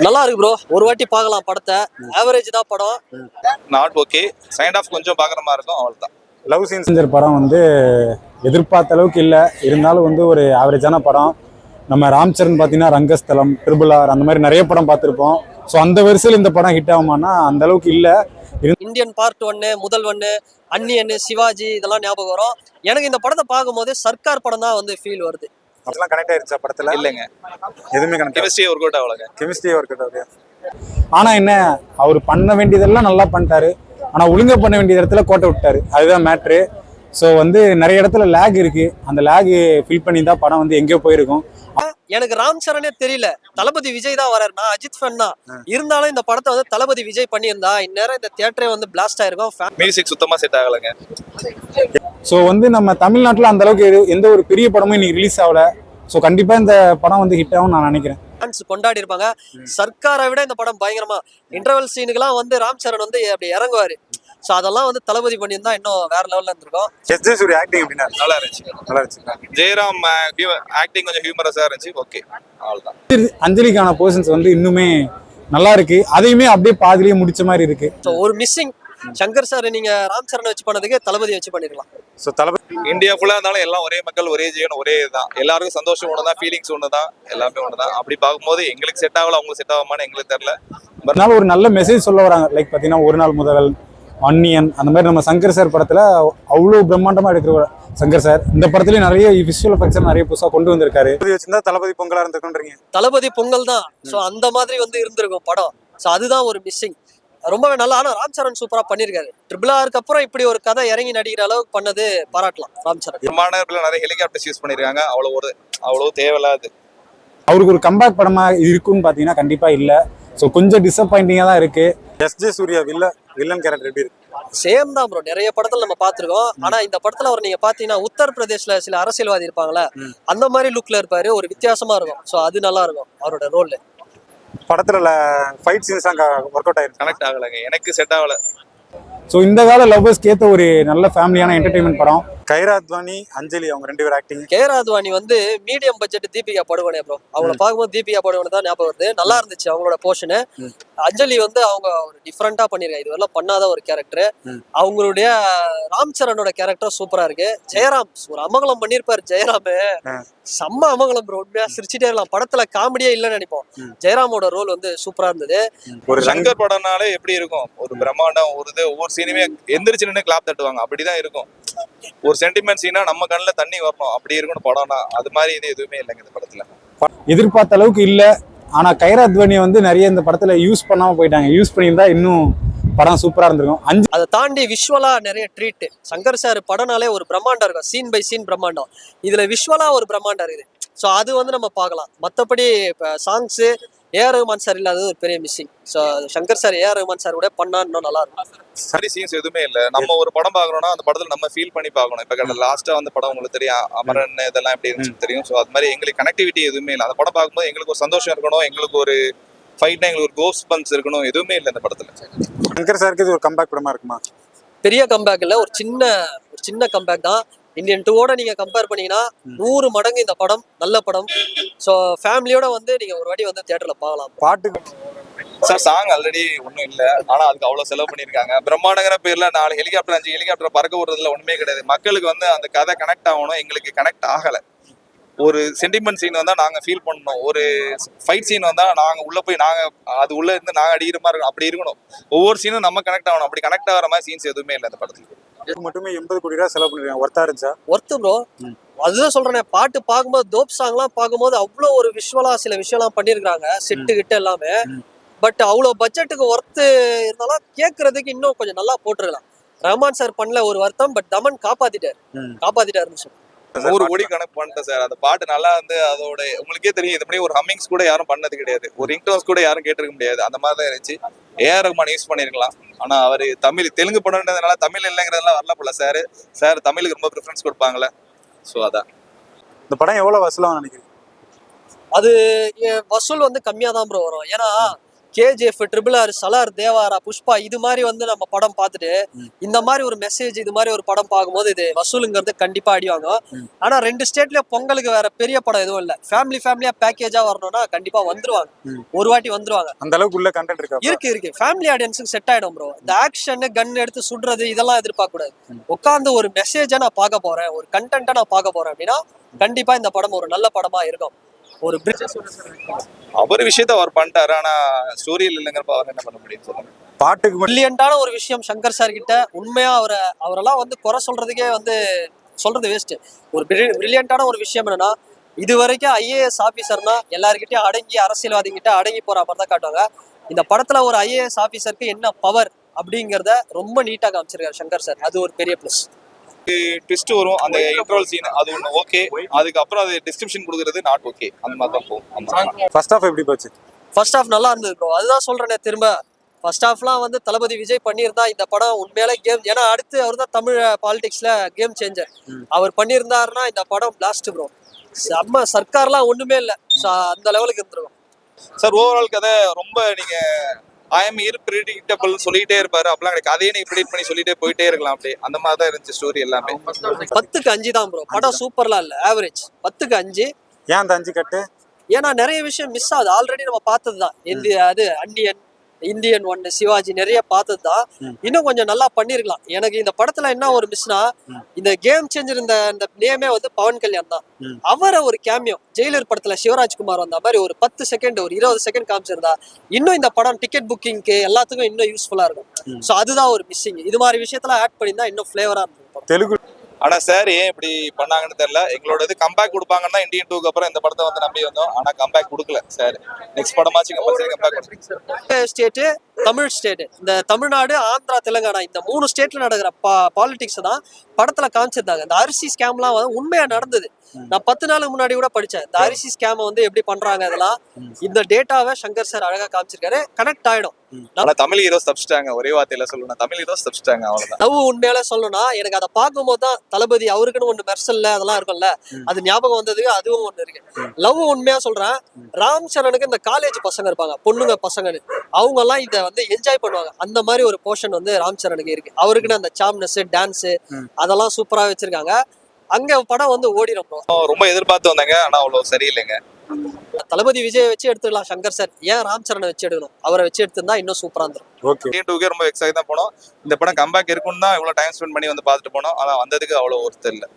நல்லா இருக்கு ப்ரோ. ஒரு வாட்டி பார்க்கலாம் படத்தை. ஆவரேஜ் தான் படம். Not okay. செகண்ட் ஆஃப் கொஞ்சம் பார்க்குற மாதிரி இருக்கும், அவ்வளோதான். லவ் சீன்ஸ் படம் வந்து எதிர்பார்த்த அளவுக்கு இல்லை, இருந்தாலும் வந்து ஒரு ஆவரேஜான படம். நம்ம ராம் சரண் பார்த்தீங்கன்னா ரங்கஸ்தலம், ட்ரிபிள் ஆர் அந்த மாதிரி நிறைய படம் பார்த்துருப்போம். ஸோ அந்த வரிசையில் இந்த படம் ஹிட் ஆகுமானா அந்த அளவுக்கு இல்லை. இந்தியன் பார்ட் 1, முதல் 1, அந்நியன், சிவாஜி இதெல்லாம் ஞாபகம் வரும். எனக்கு இந்த படத்தை பார்க்கும்போது சர்க்கார் படம் தான் வந்து ஃபீல் வருது. அதெல்லாம் கனெக்ட் ஆயிருச்சா படத்துல? இல்லைங்க, எதுவுமே கனெக்ட். கெமிஸ்ட்ரி ஒர்க் அவுட் ஆகலைங்க. கெமிஸ்ட்ரி ஒர்க் அவுட் ஆகுது. ஆனா என்ன, அவர் பண்ண வேண்டியதெல்லாம் நல்லா பண்ணிட்டாரு. ஆனா ஒழுங்கா பண்ண வேண்டிய இடத்துல கோட்டை விட்டாரு, அதுதான் மேட்ரு. ஸோ வந்து நிறைய இடத்துல லேக் இருக்கு. அந்த லேக் ஃபில் பண்ணி தான் படம் வந்து எங்கேயோ போயிருக்கும். எனக்கு ராம் சரணே தெரியல, தளபதி விஜய் தான் வராரு. நான் அஜித் ஃபேன் தான். இருந்தாலும் இந்த படத்தை வந்து தளபதி விஜய் பண்ணியிருந்தா இந்நேரம் இந்த தியேட்டரே வந்து பிளாஸ்ட் ஆயிருக்கும். மியூசிக் சுத்தமா செட் ஆகலைங்க. ஸோ வந்து நம்ம தமிழ்நாட்டில் அந்த அளவுக்கு எந்த ஒரு பெரிய படமும் இன்னைக்கு ரிலீஸ் ஆகல. ஸோ கண்டிப்பா இந்த படம் வந்து ஹிட் ஆகும் நான் நினைக்கிறேன். கொண்டாடி இருப்பாங்க. சர்க்காரை விட இந்த படம் பயங்கரமா இன்டர்வல் சீனுக்குலாம் வந்து ராம் சரண் வந்து அப்படி இறங்குவாரு. ஸோ அதெல்லாம் வந்து தளபதி பண்ணியிருந்தா இன்னும் வேற லெவல்ல இருந்திருக்கும். எஸ்.ஜே. சூர்யா ஆக்டிங் எப்படின்னா நல்லா இருந்துச்சு. நல்லா இருந்துச்சு. ஜெயராம் ஆக்டிங் கொஞ்சம் ஹியூமரஸா இருந்துச்சு. ஓகே, அவ்வளோதான். அஞ்சலிக்கான போர்ஷன்ஸ் வந்து இன்னுமே நல்லா இருக்கு. அதையுமே அப்படியே பாதிலேயே முடிச்ச மாதிரி இருக்கு. ஸோ ஒரு மிஸ்ஸிங் சங்கர் சார் நீங்க ராம் சரண் வச்சு பண்ணதுக்கு தளபதி வச்சு பண்ணிருக்கலாம். ஸோ தளபதி இந்தியா ஃபுல்லா இருந்தாலும் எல்லாம் ஒரே மக்கள், ஒரே ஜீவன், ஒரே இதுதான். எல்லாருக்கும் சந்தோஷம் ஒண்ணுதான், ஃபீலிங்ஸ் ஒண்ணுதான், எல்லாமே ஒண்ணுதான். அப்படி பார்க்கும்போது எங்களுக்கு செட் ஆகல, அவங்களுக்கு செட் ஆகுமான்னு எங்களுக்கு தெரியல. அதனால ஒரு நல்ல மெசேஜ் சொல்ல வராங்க. லைக் பார்த்தீங்கன்னா ஒரு நாள் முதல், அந்நியன், அந்த மாதிரி நம்ம சங்கர் சார் படத்துல அவ்வளோ பிரம்மாண்டமா எடுக்கிற சங்கர் சார் இந்த படத்துலயும் நிறைய விஷுவல் எஃபெக்ட்ஸ் நிறைய புதுசாக கொண்டு வந்திருக்காரு. வச்சிருந்தா தளபதி பொங்கலா இருந்திருக்குன்றீங்க. தளபதி பொங்கல் தான். ஸோ அந்த மாதிரி வந்து இருந்திருக்கும் படம். ஸோ அதுதான் ஒரு மிஸ்ஸிங். ரொம்பவே நல்லா. ஆனா ராம் சரண் சூப்பரா பண்ணிருக்காரு. ட்ரிபிள்-ஆருக்கு அப்புறம் இப்படி ஒரு கதை இறங்கி நடிக்கிற அளவுக்கு பண்ணது பாராட்டலாம் ராம் சரண். விமானத்துல நிறைய ஹெலிகாப்டர்ஸ் யூஸ் பண்ணிருக்காங்க. அவ்வளவு தேவையில்லாது. அவருக்கு ஒரு கம்பேக் படமா இருக்குன்னு பாத்தீங்கன்னா கண்டிப்பா இல்ல. ஸோ கொஞ்சம் டிசப்பாயிண்டிங்கா தான் இருக்கு. எஸ்.ஜே. சூர்யா வில்லன் கேரக்டர் எப்படி இருக்கு? சேம் தான் ப்ரோ. நிறைய படத்துல நம்ம பாத்துருக்கோம். ஆனா இந்த படத்துல அவர் நீங்க பாத்தீங்கன்னா உத்தரப்பிரதேஷ்ல சில அரசியல்வாதி இருப்பாங்களா, அந்த மாதிரி லுக்ல இருப்பாரு. ஒரு வித்தியாசமா இருக்கும். ஸோ அது நல்லா இருக்கும் அவரோட ரோல். படத்துல ஃபைட் சீன்ஸ் ஒர்க் அவுட் ஆயிருக்கு. கனெக்ட் ஆகலைங்க, எனக்கு செட் ஆகல. ஸோ இந்த கால லவ்வர்ஸ்க்கு ஏற்ற ஒரு நல்ல ஃபேமிலியான என்டர்டைன்மெண்ட் படம். கைரா அத்வானி, அஞ்சலி அவங்க 2 பேர் ஆக்டிங். கைரா அத்வானி வந்து medium budget Deepika Padukone bro. அவங்கள பார்க்கும்போது தீபிகா படுகோனே தான் ஞாபகம் வருது. நல்லா இருந்துச்சு அவங்களோட போர்ஷனு. அஞ்சலி வந்து அவங்க ஒரு டிஃப்ரெண்டா பண்ணிருக்காங்க. இதுவரைலாம் பண்ணாத ஒரு கேரக்டர். அவங்களுடைய ராம் சரணோட கேரக்டர் சூப்பரா இருக்கு. ஜெயராம் ஒரு அமங்கலம் பண்ணிருப்பாரு. ஜெயராம் செம்ம அமங்கலம் ப்ரோ. உண்மையா சிரிச்சுட்டே இருக்கலாம். படத்துல காமெடியே இல்லைன்னு நினைப்போம். ஜெயராமோட ரோல் வந்து சூப்பரா இருந்தது. ஒரு சங்கர் படம்னாலே எப்படி இருக்கும், ஒரு பிரம்மாண்டம், ஒவ்வொரு சீனுமே எந்திரிச்சு நின்று கிளாப் தட்டுவாங்க. அப்படிதான் இருக்கும். ஒரு சென்டிமெண்ட் சீனா நம்ம கண்ணுல தண்ணி வரணும், அப்படி இருக்கணும் படம்னா. அது மாதிரி இது எதுவுமே இல்லைங்க இந்த படத்துல. எதிர்பார்த்த அளவுக்கு இல்ல. ஆனா கைரா அத்வானியை வந்து நிறைய இந்த படத்துல யூஸ் பண்ணாம போயிட்டாங்க. யூஸ் பண்ணியிருந்தா இன்னும் படம் சூப்பரா இருந்திருக்கும். அதை தாண்டி விஷுவலா நிறைய ட்ரீட். சங்கர் சார் படம்னாலே ஒரு பிரம்மாண்டம் இருக்கும். சீன் பை சீன் பிரம்மாண்டம். இதுல விஷுவலா ஒரு பிரம்மாண்டம் இருக்குது. ஸோ அது வந்து நம்ம பார்க்கலாம். மற்றபடி இப்போ சாங்ஸு ஏஆர் ரஹ்மான் சார் இல்லாதது ஒரு பெரிய missing. So Shankar sir A R Rahman sir கூட பண்ணா இன்னும் நல்லா இருக்கும். சரி, சீன்ஸ் எதுவுமே இல்லை. நம்ம ஒரு படம் பார்க்கறோம்னா அந்த படத்துல நம்ம ஃபீல் பண்ணி பார்க்கணும். இப்போ லாஸ்டா வந்து படம் உங்களுக்கு தெரியும், அமரன் இதெல்லாம் எப்படி இருந்துச்சு தெரியும். ஸோ அது மாதிரி எங்களுக்கு கனெக்டிவிட்டி எதுவுமே இல்லை. அந்த படம் பார்க்கும்போது எங்களுக்கு ஒரு சந்தோஷம் இருக்கணும், எங்களுக்கு ஒரு ஃபைட்னா எங்களுக்கு ஒரு கோஸ்ட் பம்ப்ஸ் இருக்கணும், எதுவுமே இல்லை இந்த படத்துல. சங்கர் சாருக்கு இது ஒரு கம்பேக் படமா இருக்குமா? பெரிய கம்பேக் இல்லை, ஒரு சின்ன கம்பேக் தான். இந்தியன் 2ஓட நீங்க கம்பேர் பண்ணீங்கன்னா 100 மடங்கு இந்த படம் நல்ல படம். ஸோ ஃபேமிலியோட வந்து நீங்க ஒரு வாட்டி வந்து தியேட்டர்ல பார்க்கலாம். பாட்டுக்கு சார் சாங் ஆல்ரெடி ஒன்றும் இல்லை, ஆனா அதுக்கு அவ்வளவு செலவு பண்ணியிருக்காங்க. பிரம்மாண்டங்கிற பேர்ல 4 ஹெலிகாப்டர் 5 ஹெலிகாப்டர் பறக்க விடுறதுல ஒண்ணுமே கிடையாது. மக்களுக்கு வந்து அந்த கதை கனெக்ட் ஆகணும், எங்களுக்கு கனெக்ட் ஆகலை. ஒரு சென்டிமெண்ட் சீன் வந்தா நாங்க ஃபீல் பண்ணணும், ஒரு ஃபைட் சீன் வந்தா நாங்க உள்ள போய் அது உள்ள இருந்து நாங்க அடிக்கிற மாதிரி இருக்கணும், அப்படி இருக்கணும். ஒவ்வொரு சீனும் நம்ம கனெக்ட் ஆகணும். அப்படி கனெக்ட் ஆகிற மாதிரி சீன்ஸ் எதுவுமே இல்லை இந்த படத்துல. மட்டுமே 80 கோடி ரூபாய் செலவு பண்ணிருக்காங்க. ஒர்த்தா இருந்துச்சா? Worth bro. அதுதான் சொல்றேன். பாட்டு பார்க்கும்போது தோப் சாங்லாம் பார்க்கும்போது அவ்வளோ ஒரு விஷுவலா சில விஷயம்லாம் பண்ணியிருக்காங்க, செட்டு கிட்ட எல்லாமே. பட் அவ்வளோ பட்ஜெட்டுக்கு ஒர்த்து இருந்தாலும் கேட்கறதுக்கு இன்னும் கொஞ்சம் நல்லா போட்டுருக்கலாம். ரஹ்மான் சார் பண்ணல ஒரு வருத்தம். பட் தமன் காப்பாத்திட்டாருன்னு சொல்லி 100 கோடி கணக்கு பண்ணிட்டேன் சார். அந்த பாட்டு நல்லா வந்து அதோட உங்களுக்கே தெரியும். இது மாதிரி ஒரு ஹம்மிங்ஸ் கூட யாரும் பண்ணது கிடையாது, ஒரு ரிங்டோன்ஸ் கூட யாரும் கேட்டிருக்க முடியாது. அந்த மாதிரி தான் இருந்துச்சு. ஏஆர் ரஹ்மான் யூஸ் பண்ணிருக்கலாம். ஆனா அவர் தெலுங்கு படம்ன்றதுனால தமிழ் இல்லைங்கிறதெல்லாம் வரல போல. சார் தமிழுக்கு ரொம்ப ப்ரிஃபரன்ஸ் கொடுப்பாங்களே. ஸோ அதான் இந்த படம் எவ்வளவு வசூலாக நினைக்கிறீங்க? அது வசூல் வந்து கம்மியா தான் ப்ரோ வரும். ஏன்னா கேஜிஎஃப், RRR, சலார், தேவாரா, புஷ்பா இது மாதிரி வந்து நம்ம படம் பார்த்துட்டு இந்த மாதிரி ஒரு மெசேஜ் இது மாதிரி ஒரு படம் பார்க்கும்போது இது வசூலுங்கிறது கண்டிப்பா அடிவாங்க. ஆனா 2 ஸ்டேட்லயே பொங்கலுக்கு வேற பெரிய படம் எதுவும் இல்ல. ஃபேமிலியா பேக்கேஜா வரணும்னா கண்டிப்பா வந்துருவாங்க, ஒரு வாட்டி வந்துருவாங்க. அந்த அளவுக்கு உள்ள கண்டென்ட் இருக்கா? இருக்கு ஃபேமிலி ஆடியன்ஸுக்கு செட் ஆயிடும் ப்ரோ. இந்த ஆக்ஷன் கன் எடுத்து சுடுறது இதெல்லாம் எதிர்பார்க்க கூடாது. உட்காந்து ஒரு மெசேஜை நான் பார்க்க போறேன், ஒரு கண்டென்ட்டை நான் பார்க்க போறேன் அப்படின்னா கண்டிப்பா இந்த படம் ஒரு நல்ல படமா இருக்கும். ஒரு அவர் விஷயத்த அவர் பண்ணிட்டாரு, ஆனா ஸ்டோரியில் இல்லைங்கிறப்ப அவர் என்ன பண்ண முடியும் சொல்லுங்க. பாட்டுக்கு பிரில்லியண்டான ஒரு விஷயம் சங்கர் சார் கிட்ட. உண்மையா அவரெல்லாம் வந்து குறை சொல்றதுக்கே வந்து சொல்றது வேஸ்ட். ஒரு பிரில்லியண்டான ஒரு விஷயம் என்னன்னா, இது வரைக்கும் IAS ஆபீசர்னா எல்லாருக்கிட்டையும் அடங்கி அரசியல்வாதிகிட்ட அடங்கி போற மாதிரி தான் காட்டுவாங்க. இந்த படத்துல ஒரு IAS ஆபீசருக்கு என்ன பவர் அப்படிங்கிறத ரொம்ப நீட்டா காமிச்சிருக்காரு சங்கர் சார். அது ஒரு பெரிய பிளஸ். ட்விஸ்ட் வரும் அந்த இன்ட்ரோல் சீன், அது ஒன்று ஓகே. அதுக்கப்புறம் அது டிஸ்கிரிப்ஷன் கொடுக்கறது நாட் ஓகே, அந்த மாதிரி தான் போகும். ஃபர்ஸ்ட் ஹாஃப் எப்படி போச்சு? ஃபர்ஸ்ட் ஹாஃப் நல்லா இருந்தது ப்ரோ. அதுதான் சொல்றேனே திரும்ப. ஃபர்ஸ்ட் ஹாஃப்லாம் வந்து தளபதி விஜய் பண்ணியிருந்தா இந்த படம் உண்மையிலே கேம். ஏன்னா அடுத்து அவர் தான் தமிழ் பாலிடிக்ஸ்ல கேம் சேஞ்சர். அவர் பண்ணியிருந்தாருன்னா இந்த படம் பிளாஸ்ட் ப்ரோ. செம்ம. சர்க்கார்லாம் ஒண்ணுமே இல்லை, அந்த லெவலுக்கு இருந்துருக்கும் சார். ஓவரால் கதை ரொம்ப நீங்க ஐஎம் இர்பிரிடிக்டபிள் சொல்லிட்டே இருப்பாரு, அப்பெல்லாம் கிடையாது. அதையே நீங்க ப்ரிடிக்ட் பண்ணி சொல்லிட்டே போயிட்டே இருக்கலாம். அப்படியே அந்த மாதிரி தான் இருந்துச்சு ஸ்டோரி எல்லாமே. 10க்கு 5 தான் ப்ரோ. படம் சூப்பர்லாம் இல்ல, ஆவரேஜ். 10க்கு 5. ஏன் அந்த 5 கட்டு? ஏன்னா நிறைய விஷயம் மிஸ் ஆகுது. ஆல்ரெடி நம்ம பார்த்தது தான். அது அன்னியன், இந்தியன் 1, சிவாஜி நிறைய பார்த்தது தான். இன்னும் கொஞ்சம் நல்லா பண்ணிருக்கலாம். எனக்கு இந்த படத்துல என்ன ஒரு மிஸ்னா, இந்த கேம் சேஞ்சர் இந்த நேமே வந்து பவன் கல்யாண் தான். அவரை ஒரு கேமியோ ஜெயிலர் படத்துல சிவராஜ்குமார் வந்த மாதிரி ஒரு 10 செகண்ட் ஒரு 20 செகண்ட் காமிச்சிருந்தா இன்னும் இந்த படம் டிக்கெட் புக்கிங்க்கு எல்லாத்துக்கும் இன்னும் யூஸ்ஃபுல்லா இருக்கும். சோ அதுதான் ஒரு மிஸ்ஸிங். இது மாதிரி விஷயத்துல ஆட் பண்ணியிருந்தா இன்னும் ஃபிளேவரா இருக்கும். தெலுங்கு ஆனா சார் ஏன் இப்படி பண்ணாங்கன்னு தெரியல. எங்களோட இது கம்பேக் கொடுப்பாங்கன்னா இந்தியன் 2க்கு அப்புறம் இந்த படத்தை வந்து நம்பி வந்தோம். ஆனா கம்பேக் கொடுக்கல சார். நெக்ஸ்ட் படமாச்சு compulsory comeback. State, Tamil state, இந்த தமிழ்நாடு, ஆந்திரா, தெலுங்கானா இந்த 3 ஸ்டேட்ல நடக்கிற பாலிடிக்ஸ் தான் படத்துல காமிச்சிருந்தாங்க. இந்த அரிசி ஸ்கேம்லாம் வந்து உண்மையா நடந்தது. நான் 10 நாளுக்கு முன்னாடி கூட படிச்சேன். இந்த அரிசி ஸ்கேம் வந்து எப்படி பண்றாங்க அதெல்லாம். இந்த டேட்டாவை சங்கர் சார் அழகா காமிச்சிருக்காரு. கனெக்ட் ஆயிடும். தமிழ் ஹீரோஸ் தப்பிச்சிட்டாங்க. ஒரே வார்த்தையில சொல்லணும், தமிழ் ஹீரோஸ் தப்பிச்சிட்டாங்க, அவ்வளவுதான். லவ் உண்மையால சொல்லணும்னா எனக்கு அதை பார்க்கும்போது தான் தளபதி அவருக்குன்னு ஒண்ணு மெர்சல்ல அதெல்லாம் இருக்கும்ல, அது ஞாபகம் வந்ததுக்கு அதுவும் ஒண்ணு இருக்கு. லவ் உண்மையா சொல்றேன். ராம் சரணுக்கு இந்த காலேஜ் பசங்க இருப்பாங்க, பொண்ணுங்க பசங்கன்னு, அவங்க எல்லாம் இதை வந்து என்ஜாய் பண்ணுவாங்க. அந்த மாதிரி ஒரு போர்ஷன் வந்து ராம் சரணுக்கு இருக்கு. அவருக்குன்னு அந்த சாம்னஸ், டான்ஸ் அதெல்லாம் சூப்பரா வச்சிருக்காங்க. அங்க படம் வந்து ஓடிடும் ப்ரோ. ரொம்ப எதிர்பார்த்து வந்தாங்க, ஆனா அவ்வளவு சரியில்லைங்க. தளபதி விஜய் வச்சு எடுத்துக்கலாம் சங்கர் சார். ஏன் ராம் சரணை வச்சு எடுக்கணும்? அவரை வச்சு எடுத்திருந்தா இன்னும் சூப்பரா இருந்துரும். ஓகே. 2க்கே ரொம்ப எக்ஸைட் தான் போனோம். இந்த படம் கம்பேக் இருக்குன்னு தான் இவ்வளவு டைம் ஸ்பெண்ட் பண்ணி வந்து பார்த்துட்டு போனோம். ஆனா வந்ததுக்கு அவ்வளவு ஒர்த் இல்லை.